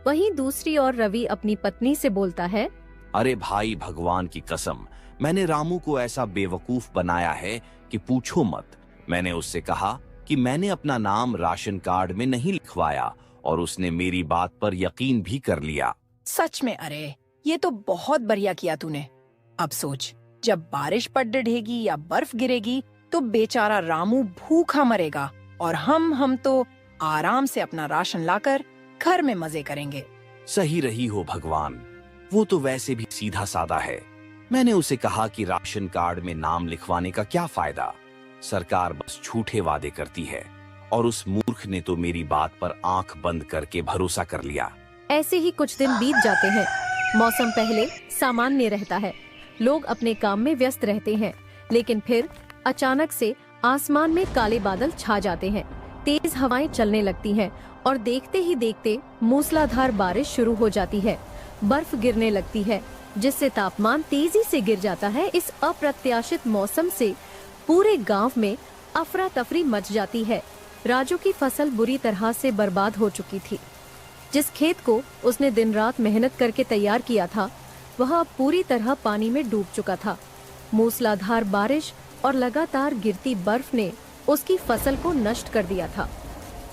वहीं दूसरी ओर रवि अपनी पत्नी से बोलता है, अरे भाई, भगवान की कसम, मैंने रामू को ऐसा बेवकूफ बनाया है कि पूछो मत। मैंने उससे कहा कि मैंने अपना नाम राशन कार्ड में नहीं लिखवाया, और उसने मेरी बात पर यकीन भी कर लिया। सच में? अरे ये तो बहुत बढ़िया किया तूने। अब सोच, जब बारिश पड़ रहेगी या बर्फ गिरेगी तो बेचारा रामू भूखा मरेगा, और हम तो आराम से अपना राशन लाकर घर में मजे करेंगे। सही रही हो भगवान, वो तो वैसे भी सीधा साधा है। मैंने उसे कहा कि राशन कार्ड में नाम लिखवाने का क्या फायदा, सरकार बस झूठे वादे करती है, और उस मूर्ख ने तो मेरी बात पर आंख बंद करके भरोसा कर लिया। ऐसे ही कुछ दिन बीत जाते हैं। मौसम पहले सामान्य रहता है, लोग अपने काम में व्यस्त रहते हैं, लेकिन फिर अचानक से आसमान में काले बादल छा जाते हैं, तेज हवाएं चलने लगती हैं और देखते ही देखते मूसलाधार बारिश शुरू हो जाती है। बर्फ गिरने लगती है, जिससे तापमान तेजी से गिर जाता है। इस अप्रत्याशित मौसम से पूरे गांव में अफरा तफरी मच जाती है। राजू की फसल बुरी तरह से बर्बाद हो चुकी थी। जिस खेत को उसने दिन रात मेहनत करके तैयार किया था, वह अब पूरी तरह पानी में डूब चुका था। मूसलाधार बारिश और लगातार गिरती बर्फ ने उसकी फसल को नष्ट कर दिया था।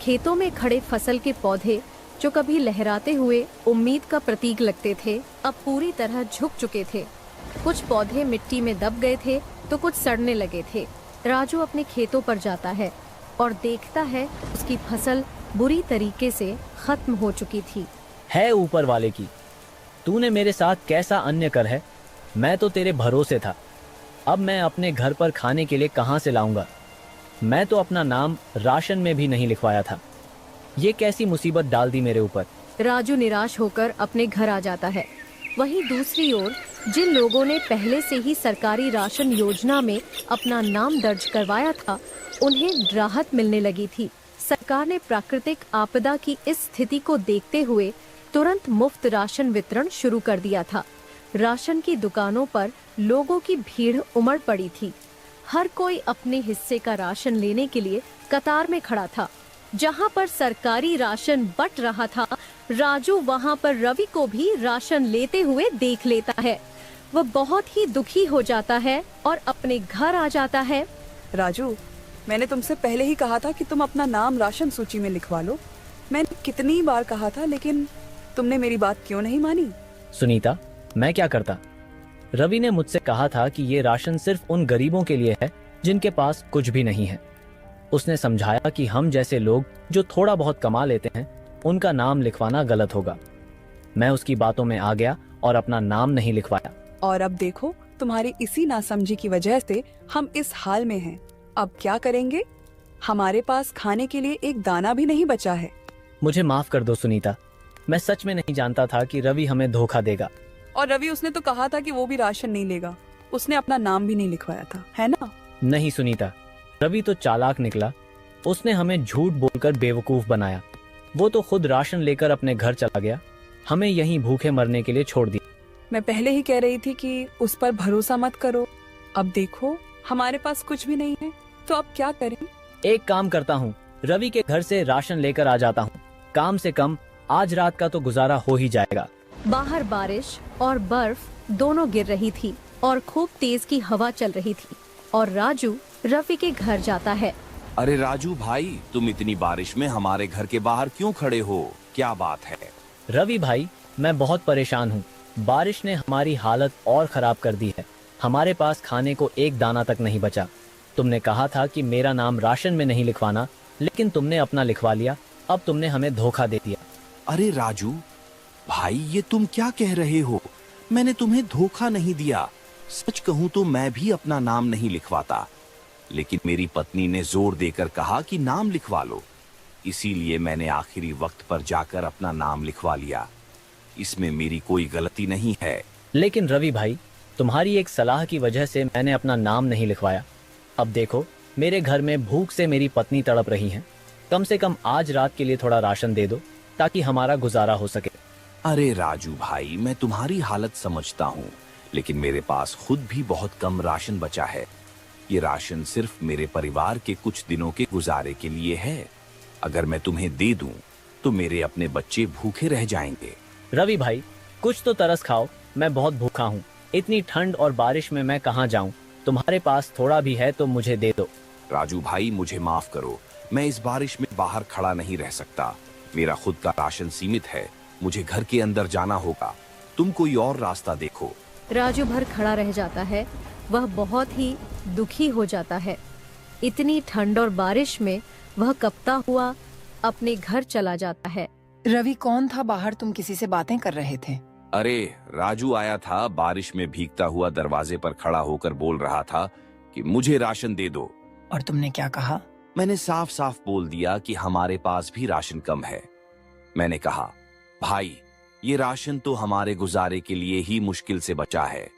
खेतों में खड़े फसल के पौधे, जो कभी लहराते हुए उम्मीद का प्रतीक लगते थे, अब पूरी तरह झुक चुके थे। कुछ पौधे मिट्टी में दब गए थे तो कुछ सड़ने लगे थे। राजू अपने खेतों पर जाता है और देखता है उसकी फसल बुरी तरीके से खत्म हो चुकी थी। है ऊपर वाले की, तूने मेरे साथ कैसा अन्य कर है। मैं तो तेरे भरोसे था, अब मैं अपने घर पर खाने के लिए कहां से लाऊंगा। मैं तो अपना नाम राशन में भी नहीं लिखवाया था। ये कैसी मुसीबत डाल दी मेरे ऊपर। राजू निराश होकर अपने घर आ जाता है। वहीं दूसरी ओर जिन लोगों ने पहले से ही सरकारी राशन योजना में अपना नाम दर्ज करवाया था, उन्हें राहत मिलने लगी थी। सरकार ने प्राकृतिक आपदा की इस स्थिति को देखते हुए तुरंत मुफ्त राशन वितरण शुरू कर दिया था। राशन की दुकानों पर लोगों की भीड़ उमड़ पड़ी थी। हर कोई अपने हिस्से का राशन लेने के लिए कतार में खड़ा था। जहां पर सरकारी राशन बंट रहा था, राजू वहां पर रवि को भी राशन लेते हुए देख लेता है। वह बहुत ही दुखी हो जाता है और अपने घर आ जाता है। राजू, मैंने तुमसे पहले ही कहा था कि तुम अपना नाम राशन सूची में लिखवा लो। मैंने कितनी बार कहा था, लेकिन तुमने मेरी बात क्यों नहीं मानी? सुनीता, मैं क्या करता? रवि ने मुझसे कहा था कि ये राशन सिर्फ उन गरीबों के लिए है जिनके पास कुछ भी नहीं है। उसने समझाया कि हम जैसे लोग जो थोड़ा बहुत कमा लेते हैं, उनका नाम लिखवाना गलत होगा। मैं उसकी बातों में आ गया और अपना नाम नहीं लिखवाया। और अब देखो, तुम्हारी इसी नासमझी की वजह से हम इस हाल में हैं। अब क्या करेंगे? हमारे पास खाने के लिए एक दाना भी नहीं बचा है। मुझे माफ कर दो सुनीता, मैं सच में नहीं जानता था कि रवि हमें धोखा देगा। और रवि, उसने तो कहा था कि वो भी राशन नहीं लेगा। उसने अपना नाम भी नहीं लिखवाया था, है ना? नहीं सुनीता, रवि तो चालाक निकला। उसने हमें झूठ बोलकर बेवकूफ बनाया। वो तो खुद राशन लेकर अपने घर चला गया, हमें यहीं भूखे मरने के लिए छोड़ दिया। मैं पहले ही कह रही थी कि उस पर भरोसा मत करो। अब देखो, हमारे पास कुछ भी नहीं है, तो अब क्या करें? एक काम करता हूँ, रवि के घर से राशन लेकर आ जाता हूँ। काम से कम आज रात का तो गुजारा हो ही जाएगा। बाहर बारिश और बर्फ दोनों गिर रही थी और खूब तेज की हवा चल रही थी और राजू रवि के घर जाता है। अरे राजू भाई, तुम इतनी बारिश में हमारे घर के बाहर क्यों खड़े हो? क्या बात है? रवि भाई, मैं बहुत परेशान हूँ। बारिश ने हमारी हालत और खराब कर दी है। हमारे पास खाने को एक दाना तक नहीं बचा। तुमने कहा था कि मेरा नाम राशन में नहीं लिखवाना, लेकिन तुमने अपना लिखवा लिया। अब तुमने हमें धोखा दे दिया। अरे राजू भाई, ये तुम क्या कह रहे हो? मैंने तुम्हें धोखा नहीं दिया। सच कहूं तो मैं भी अपना नाम नहीं लिखवाता, लेकिन मेरी पत्नी ने जोर देकर कहा कि नाम लिखवा लो, इसीलिए मैंने आखिरी वक्त पर जाकर अपना नाम लिखवा लिया। इसमें मेरी कोई गलती नहीं है। लेकिन रवि भाई, तुम्हारी एक सलाह की वजह से मैंने अपना नाम नहीं लिखवाया। अब देखो, मेरे घर में भूख से मेरी पत्नी तड़प रही है। कम से कम आज रात के लिए थोड़ा राशन दे दो ताकि हमारा गुजारा हो सके। अरे राजू भाई, मैं तुम्हारी हालत समझता हूँ, लेकिन मेरे पास खुद भी बहुत कम राशन बचा है। ये राशन सिर्फ मेरे परिवार के कुछ दिनों के गुजारे के लिए है। अगर मैं तुम्हें दे दूं तो मेरे अपने बच्चे भूखे रह जाएंगे। रवि भाई, कुछ तो तरस खाओ, मैं बहुत भूखा हूँ। इतनी ठंड और बारिश में मैं कहाँ जाऊँ? तुम्हारे पास थोड़ा भी है तो मुझे दे दो। राजू भाई, मुझे माफ करो, मैं इस बारिश में बाहर खड़ा नहीं रह सकता। मेरा खुद का राशन सीमित है, मुझे घर के अंदर जाना होगा। तुम कोई और रास्ता देखो। राजू भर खड़ा रह जाता है। वह बहुत ही दुखी हो जाता है। इतनी ठंड और बारिश में वह कपता हुआ अपने घर चला जाता है। रवि कौन था बाहर? तुम किसी से बातें कर रहे थे? अरे राजू आया था, बारिश में भीगता हुआ दरवाजे पर खड़ा होकर बोल रहा था कि मुझे राशन दे दो। और तुमने क्या कहा? मैंने साफ साफ बोल दिया कि हमारे पास भी राशन कम है। मैंने कहा, भाई ये राशन तो हमारे गुजारे के लिए ही मुश्किल से बचा है,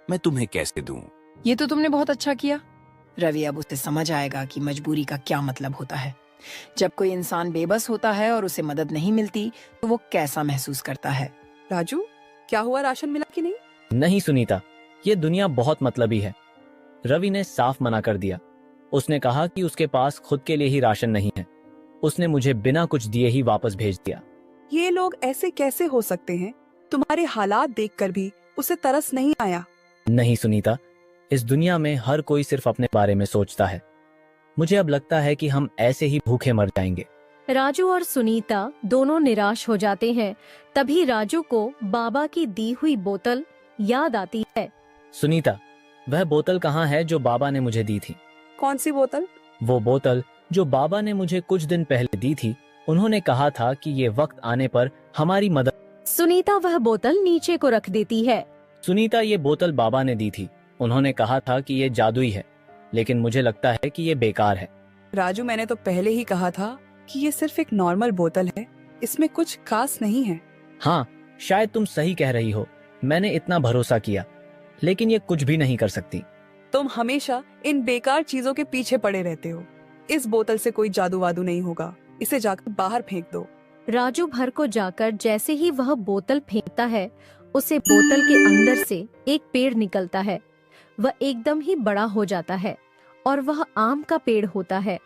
मैं तुम्हें कैसे दूं? ये तो तुमने बहुत अच्छा किया। रवि अब उसे समझ आएगा कि मजबूरी का क्या मतलब होता है। जब कोई इंसान बेबस होता है और उसे मदद नहीं मिलती तो वो कैसा महसूस करता है। राजू, क्या हुआ? राशन मिला कि नहीं? नहीं सुनीता, ये दुनिया बहुत मतलबी है। रवि ने साफ मना कर दिया। उसने कहा कि उसके पास खुद के लिए ही राशन नहीं है। उसने मुझे बिना कुछ दिए ही वापस भेज दिया। ये लोग ऐसे कैसे हो सकते हैं? तुम्हारे हालात देखकर भी उसे तरस नहीं आया? नहीं सुनीता, इस दुनिया में हर कोई सिर्फ अपने बारे में सोचता है। मुझे अब लगता है कि हम ऐसे ही भूखे मर जाएंगे। राजू और सुनीता दोनों निराश हो जाते हैं। तभी राजू को बाबा की दी हुई बोतल याद आती है। सुनीता, वह बोतल कहाँ है जो बाबा ने मुझे दी थी? कौन सी बोतल? वो बोतल जो बाबा ने मुझे कुछ दिन पहले दी थी। उन्होंने कहा था कि ये वक्त आने पर हमारी मदद। सुनीता वह बोतल नीचे को रख देती है। सुनीता, ये बोतल बाबा ने दी थी। उन्होंने कहा था कि ये जादुई है, लेकिन मुझे लगता है कि ये बेकार है। राजू, मैंने तो पहले ही कहा था कि ये सिर्फ एक नॉर्मल बोतल है, इसमें कुछ खास नहीं है। हाँ, शायद तुम सही कह रही हो। मैंने इतना भरोसा किया, लेकिन ये कुछ भी नहीं कर सकती। तुम हमेशा इन बेकार चीजों के पीछे पड़े रहते हो। इस बोतल से कोई जादू वादू नहीं होगा, इसे जाकर बाहर फेंक दो। राजू भर को जाकर जैसे ही वह बोतल फेंकता है, उसे बोतल के अंदर से एक पेड़ निकलता है। वह एकदम ही बड़ा हो जाता है और वह आम का पेड़ होता है।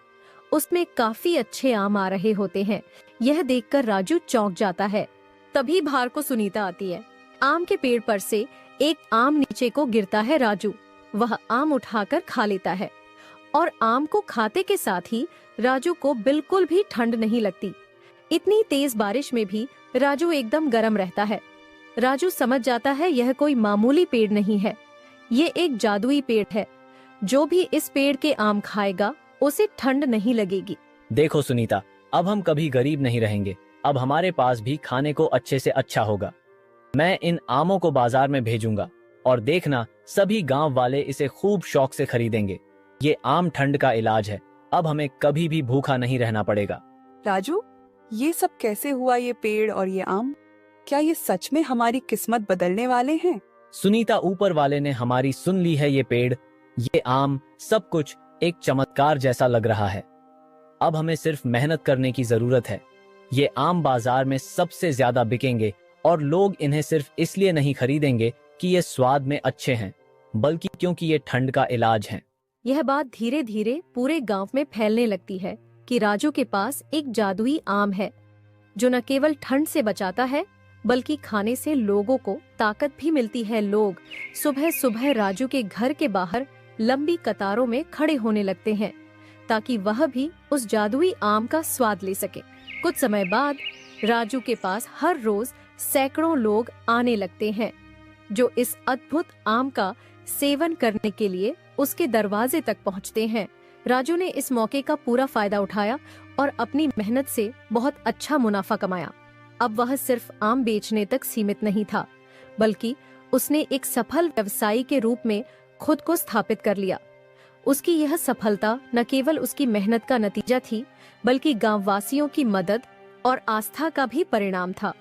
उसमें काफी अच्छे आम आ रहे होते हैं। यह देखकर राजू चौंक जाता है। तभी बाहर को सुनीता आती है। आम के पेड़ पर से एक आम नीचे को गिरता है। राजू वह आम उठाकर खा लेता है और आम को खाते के साथ ही राजू को बिल्कुल भी ठंड नहीं लगती। इतनी तेज बारिश में भी राजू एकदम गर्म रहता है। राजू समझ जाता है यह कोई मामूली पेड़ नहीं है, ये एक जादुई पेड़ है। जो भी इस पेड़ के आम खाएगा उसे ठंड नहीं लगेगी। देखो सुनीता, अब हम कभी गरीब नहीं रहेंगे। अब हमारे पास भी खाने को अच्छे से अच्छा होगा। मैं इन आमों को बाजार में भेजूंगा और देखना सभी गांव वाले इसे खूब शौक से खरीदेंगे। ये आम ठंड का इलाज है। अब हमें कभी भी भूखा नहीं रहना पड़ेगा। राजू, ये सब कैसे हुआ? ये पेड़ और ये आम, क्या ये सच में हमारी किस्मत बदलने वाले हैं? सुनीता, ऊपर वाले ने हमारी सुन ली है। ये पेड़, ये आम, सब कुछ एक चमत्कार जैसा लग रहा है। अब हमें सिर्फ मेहनत करने की जरूरत है। ये आम बाजार में सबसे ज्यादा बिकेंगे और लोग इन्हें सिर्फ इसलिए नहीं खरीदेंगे कि ये स्वाद में अच्छे हैं, बल्कि क्योंकि ये ठंड का इलाज है। यह बात धीरे धीरे पूरे गांव में फैलने लगती है कि राजू के पास एक जादुई आम है जो न केवल ठंड से बचाता है बल्कि खाने से लोगों को ताकत भी मिलती है। लोग सुबह सुबह राजू के घर के बाहर लंबी कतारों में खड़े होने लगते हैं ताकि वह भी उस जादुई आम का स्वाद ले सके। कुछ समय बाद राजू के पास हर रोज सैकड़ों लोग आने लगते हैं जो इस अद्भुत आम का सेवन करने के लिए उसके दरवाजे तक पहुंचते हैं। राजू ने इस मौके का पूरा फायदा उठाया और अपनी मेहनत से बहुत अच्छा मुनाफा कमाया। अब वह सिर्फ आम बेचने तक सीमित नहीं था, बल्कि उसने एक सफल व्यवसायी के रूप में खुद को स्थापित कर लिया। उसकी यह सफलता न केवल उसकी मेहनत का नतीजा थी, बल्कि गांव वासियों की मदद और आस्था का भी परिणाम था।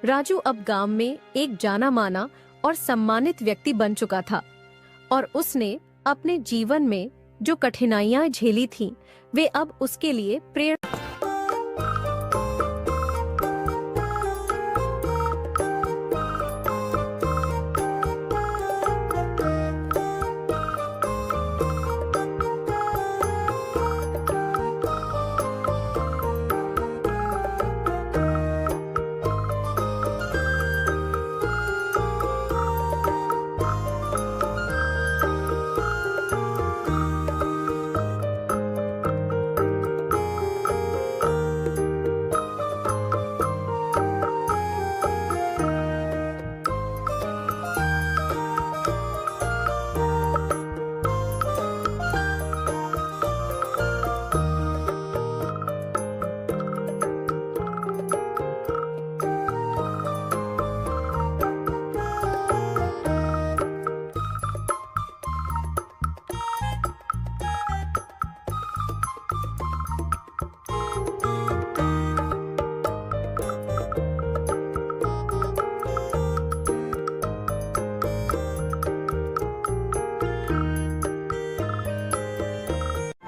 राजू अब गांव में एक जाना माना और सम्मानित व्यक्ति बन चुका था और उसने अपने जीवन में जो कठिनाइयां झेली थीं, वे अब उसके लिए प्रेरणा।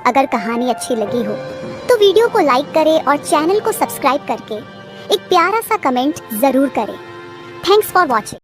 अगर कहानी अच्छी लगी हो तो वीडियो को लाइक करें और चैनल को सब्सक्राइब करके एक प्यारा सा कमेंट जरूर करें। Thanks for watching.